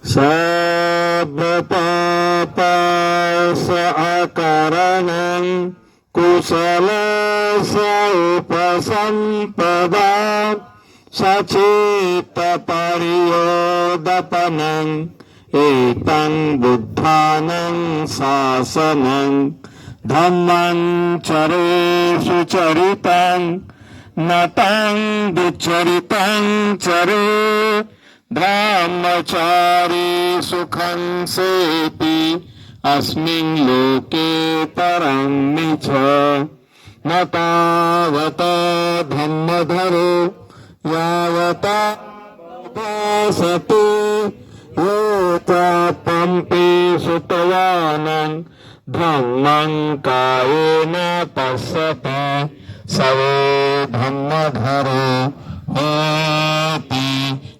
सर्वपापास अकारणं कुशलस्य उपसम्पदा सचेतपर्योदपनं एतं बुद्धानं शासनं धम्मं चरेषु चरितं नतं दुच्चरितं चरे ब्रह्मचारी सुखं सेति अस्मिन् लोके परं च न तावता धम्मधरो यावता उपासते यो चापम्पि सुतवानं धम्मं कायेन पश्यति स वो धम्मधरो होति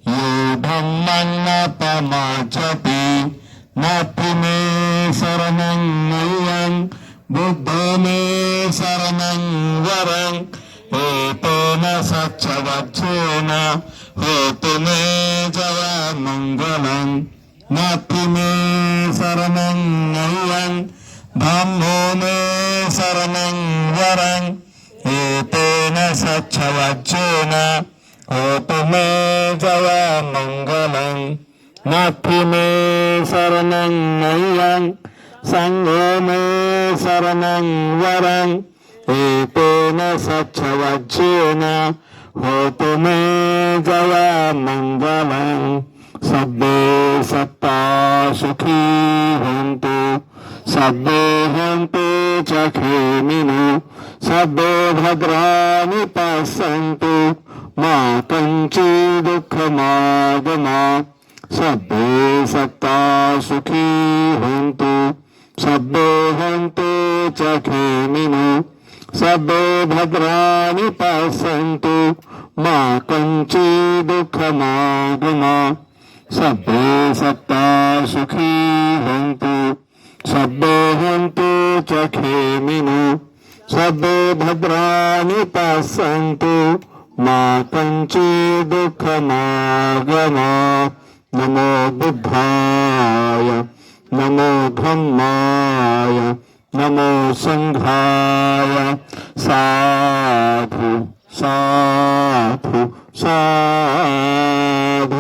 यो धम्मं न पमाचति नास्ति मे शरणं नय्यं बुद्धो मे शरणं वरं एतेन सच्चवच्चेन होतु मे जयमङ्गलं नास्ति मे शरणं नय्यं धम्मो मे शरणं वरं एतेन सच्चवच्चेन होतु मे जयमङ्गलं नास्ति मे शरणं नय्यं संघो मे शरणं वरं एतेन सच्चवच्चेन होतु मे जयमङ्गलं सब्बे सत्ता सुखी हन्तु सब्बे हन्तु च खेमिनो सब्बे भद्राणि पश्यन्तु मा कञ्चित् दुःखमागमात् सब्बे सत्ता सुखी हन्तु सब्बे हन्तु च खेमिनो सब्बे भद्राणि पश्यन्तु मा कञ्चित् दुःखमागमात् सब्बे सत्ता सुखी हन्तु सब्बे हन्तु च खेमिनो सब्बे भद्राणि पश्यन्तु मा कञ्चित् दुःखमागमात् नमो बुद्धाय नमो धम्माय नमो संघाय साधु साधु साधु।